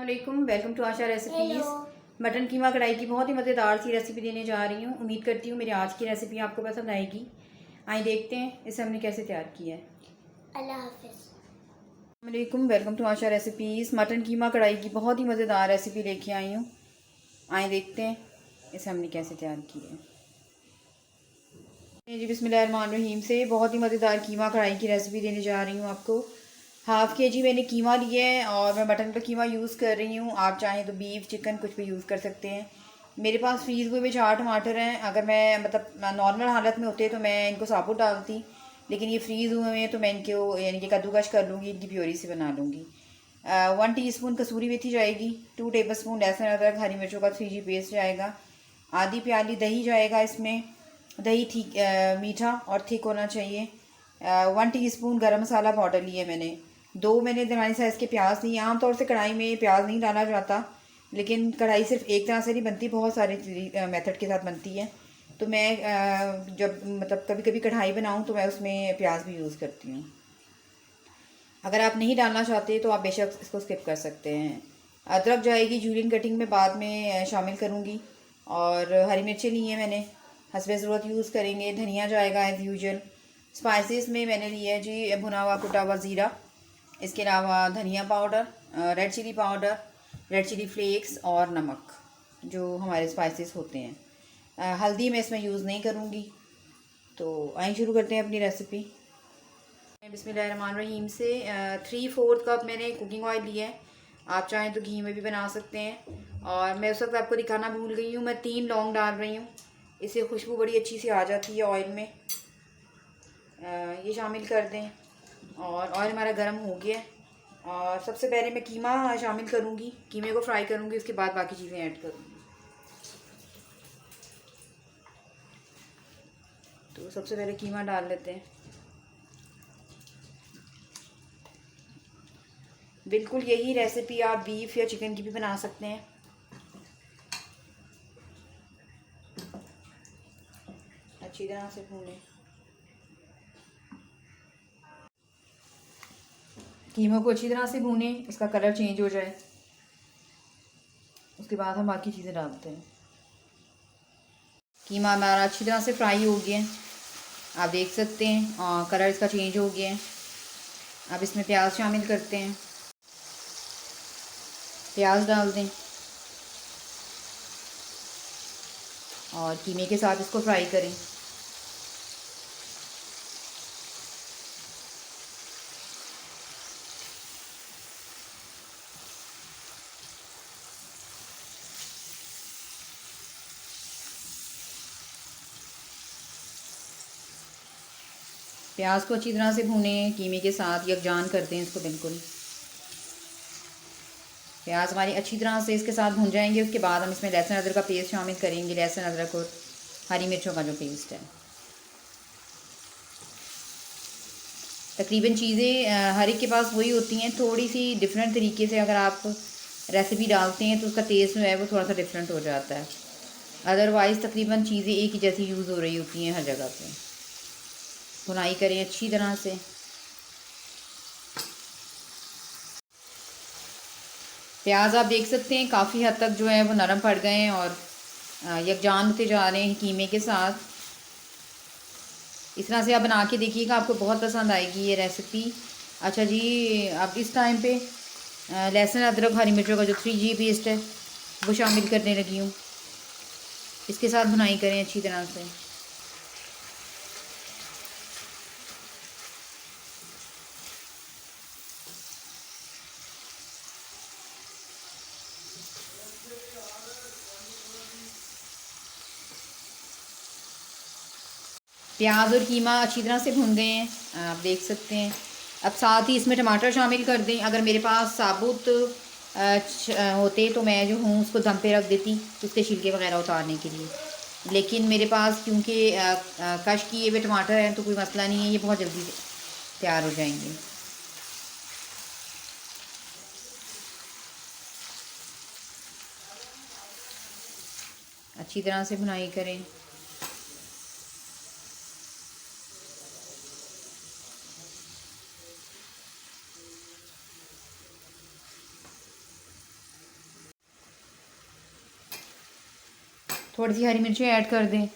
अस्सलामुअलैकुम, welcome to Asha recipes. Mutton keema kadai की बहुत ही मज़ेदार सी रेसिपी देने जा रही हूँ। उम्मीद करती हूँ मेरी आज की रेसिपी आपको पसंद आएगी। आइए देखते हैं इसे हमने कैसे तैयार किया है। अल्लाह हाफ़िज़। अस्सलामुअलैकुम, welcome to Asha recipes. Mutton keema kadai की बहुत ही मज़ेदार रेसिपी लेके आई हूँ। आइए देखते हैं इसे हमने कैसे तैयार किया है। जी बिस्मिल्लाहिर्रहमानिर्रहीम से बहुत ही मज़ेदार कीमा कढ़ाई की रेसिपी देने जा रही हूँ आपको। हाफ़ के जी मैंने कीमा लिया है और मैं मटन का कीमा यूज़ कर रही हूँ। आप चाहें तो बीफ चिकन कुछ भी यूज़ कर सकते हैं। मेरे पास फ्रीज़ हुए में 4 टमाटर हैं। अगर मैं नॉर्मल हालत में होते तो मैं इनको साबुत डालती, लेकिन ये फ्रीज़ हुए हैं तो मैं इनको यानी कि कद्दूकश कर लूँगी, इनकी प्योरी से बना लूँगी। 1 टीस्पून कसूरी मेथी जाएगी, 2 टेबलस्पून लहसुन अदरक हरी मिर्चों का 3G पेस्ट जाएगा, आधी प्याली दही जाएगा। इसमें दही ठीक मीठा और थिक होना चाहिए। 1 टीस्पून गरम मसाला पाउडर लिए मैंने। 2 मैंने दरमियानी साइज़ के प्याज लिए। आमतौर से कढ़ाई में प्याज नहीं डाला जाता, लेकिन कढ़ाई सिर्फ एक तरह से नहीं बनती, बहुत सारे मेथड के साथ बनती है। तो मैं जब कभी कभी कढ़ाई बनाऊँ तो मैं उसमें प्याज भी यूज़ करती हूँ। अगर आप नहीं डालना चाहते तो आप बेशक इसको स्किप कर सकते हैं। अदरक जाएगी जूलियन कटिंग में बाद में शामिल करूँगी। और हरी मिर्चें ली हैं मैंने, हस्बे ज़रूरत यूज़ करेंगे। धनिया जाएगा एज़ यूजुअल। स्पाइसेस में मैंने लिया है जी भुना हुआ कुटा हुआ ज़ीरा, इसके अलावा धनिया powder, red chilli powder, red chilli flakes और नमक जो हमारे स्पाइसेस होते हैं। हल्दी मैं इसमें यूज़ नहीं करूँगी। तो आइए शुरू करते हैं अपनी रेसिपी। बिस्मिल्लाहिर्रहमानिर्रहीम से 3/4 कप मैंने कुकिंग ऑयल लिया है। आप चाहें तो घी में भी बना सकते हैं। और मैं उस वक्त आपको दिखाना भूल गई हूँ, मैं 3 लौंग डाल रही हूँ। इससे खुशबू बड़ी अच्छी सी आ जाती है ऑयल में। ये शामिल कर दें। और ऑयल हमारा गर्म हो गया है और सबसे पहले मैं कीमा शामिल करूँगी, कीमे को फ्राई करूँगी, उसके बाद बाकी चीज़ें ऐड करूँगी। तो सबसे पहले कीमा डाल लेते हैं। बिल्कुल यही रेसिपी आप बीफ या चिकन की भी बना सकते हैं। अच्छी तरह से भूनें। कीमा को अच्छी तरह से भूनें, इसका कलर चेंज हो जाए, उसके बाद हम बाकी चीज़ें डालते हैं। कीमा हमारा अच्छी तरह से फ्राई हो गया है, आप देख सकते हैं, और कलर इसका चेंज हो गया है। अब इसमें प्याज शामिल करते हैं। प्याज डाल दें और कीमे के साथ इसको फ्राई करें। प्याज को अच्छी तरह से भूनें, कीमे के साथ यकजान कर दें इसको बिल्कुल। प्याज हमारी अच्छी तरह से इसके साथ भून जाएंगे। उसके बाद हम इसमें लहसुन अदरक का पेस्ट शामिल करेंगे। लहसुन अदरक और हरी मिर्चों का जो पेस्ट है। तकरीबन चीज़ें हर एक के पास वही होती हैं, थोड़ी सी डिफरेंट तरीके से अगर आप रेसिपी डालते हैं तो उसका टेस्ट जो है वो थोड़ा सा डिफरेंट हो जाता है। अदरवाइज़ तकरीबन चीज़ें एक ही जैसी यूज़ हो रही होती हैं हर जगह पे। भुनाई करें अच्छी तरह से। प्याज आप देख सकते हैं काफ़ी हद तक जो है वो नरम पड़ गए हैं और यकजान होते जा रहे हैं कीमे के साथ। इस तरह से आप बना के देखिएगा, आपको बहुत पसंद आएगी ये रेसिपी। अच्छा जी, अब इस टाइम पे लहसुन अदरक हरी मिर्चों का जो 3G पेस्ट है वो शामिल करने लगी हूँ। इसके साथ भुनाई करें अच्छी तरह से। प्याज और कीमा अच्छी तरह से भुन गए हैं, आप देख सकते हैं। अब साथ ही इसमें टमाटर शामिल कर दें। अगर मेरे पास साबुत होते तो मैं जो हूँ उसको दम पे रख देती उसके छिलके वगैरह उतारने के लिए, लेकिन मेरे पास क्योंकि कश किए हुए टमाटर हैं तो कोई मसला नहीं है, ये बहुत जल्दी तैयार हो जाएंगे। अच्छी तरह से भुनाई करें। थोड़ी सी हरी मिर्चें ऐड कर दें।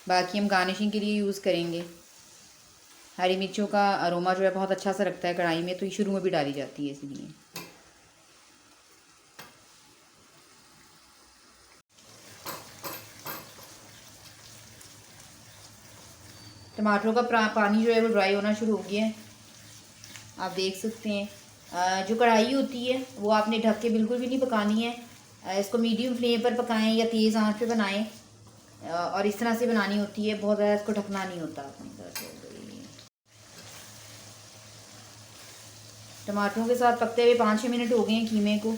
बाकी हम गार्निशिंग के लिए यूज़ करेंगे। हरी मिर्चों का अरोमा जो है बहुत अच्छा सा लगता है कढ़ाई में, तो ये शुरू में भी डाली जाती है इसलिए। टमाटरों का पानी जो है वो ड्राई होना शुरू हो गया है, आप देख सकते हैं। जो कढ़ाई होती है वो आपने ढक के बिल्कुल भी नहीं पकानी है। इसको मीडियम फ्लेम पर पकाएं या तेज़ आंच पे बनाएं। और इस तरह से बनानी होती है, बहुत ज़्यादा इसको ढकना नहीं होता अपनी तरह से। टमाटरों के साथ पकते हुए 5-6 मिनट हो गए हैं कीमे को।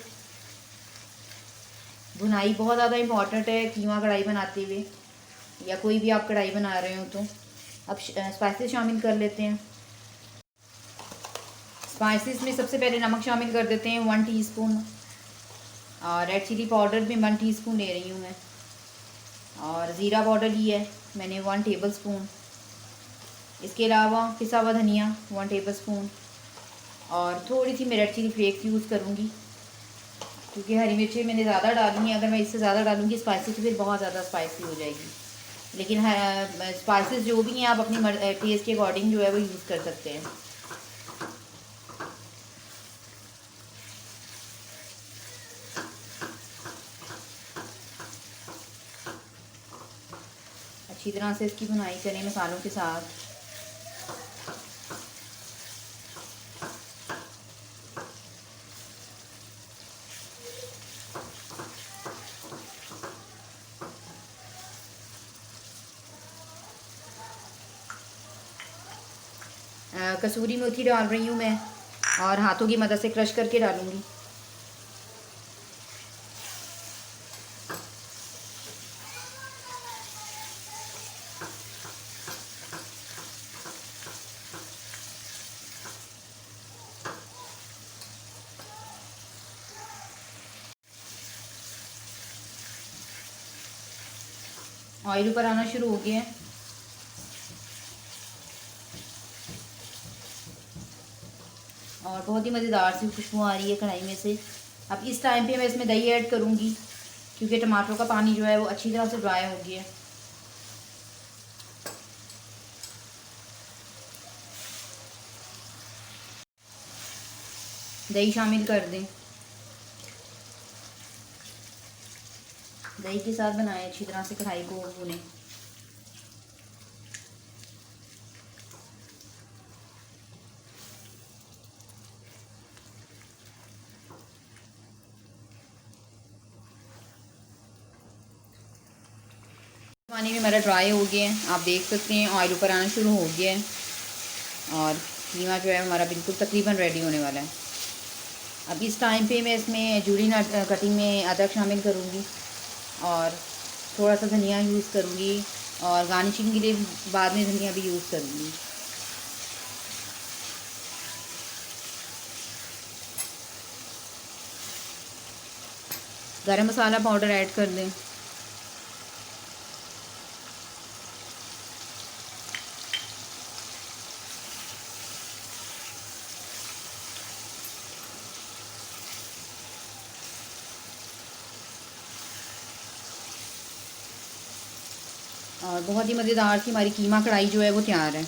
भुनाई बहुत ज़्यादा इम्पॉर्टेंट है कीमा कढ़ाई बनाते हुए, या कोई भी आप कढ़ाई बना रहे हो तो। अब स्पाइसेस शामिल कर लेते हैं। स्पाइसेस में सबसे पहले नमक शामिल कर देते हैं 1 टीस्पून, और रेड चिली पाउडर भी 1 टीस्पून ले रही हूँ मैं, और ज़ीरा पाउडर लिया है मैंने 1 टेबलस्पून। इसके अलावा पिसा हुआ धनिया 1 टेबलस्पून, और थोड़ी सी मैं रेड चिली फ्लेक्स यूज़ करूँगी क्योंकि हरी मिर्ची मैंने ज़्यादा डाली है। अगर मैं इससे ज़्यादा डालूँगी स्पाइसी तो फिर बहुत ज़्यादा स्पाइसी हो जाएगी। लेकिन स्पाइसेस जो भी हैं आप अपनी टेस्ट के अकॉर्डिंग जो है वो यूज़ कर सकते हैं। अच्छी तरह से इसकी भुनाई करें मसालों के साथ। कसूरी मेथी डाल रही हूँ मैं, और हाथों की मदद से क्रश करके डालूँगी। ऑयल ऊपर आना शुरू हो गया है। और बहुत ही मज़ेदार सी खुशबू आ रही है कढ़ाई में से। अब इस टाइम पे मैं इसमें दही ऐड करूँगी क्योंकि टमाटरों का पानी जो है वो अच्छी तरह से ड्राई हो गया है। दही शामिल कर दें। दही के साथ बनाएं अच्छी तरह से कढ़ाई को भूनें। पानी भी हमारा ड्राई हो गया है, आप देख सकते हैं ऑयल ऊपर आना शुरू हो गया है, और कीमा जो है हमारा बिल्कुल तकरीबन रेडी होने वाला है। अब इस टाइम पे मैं इसमें जूलियन कटिंग में अदरक शामिल करूँगी, और थोड़ा सा धनिया यूज़ करूँगी, और गार्निशिंग के लिए बाद में धनिया भी यूज़ करूँगी। गरम मसाला पाउडर ऐड कर दें। और बहुत ही मज़ेदार सी हमारी कीमा कढ़ाई जो है वो तैयार है।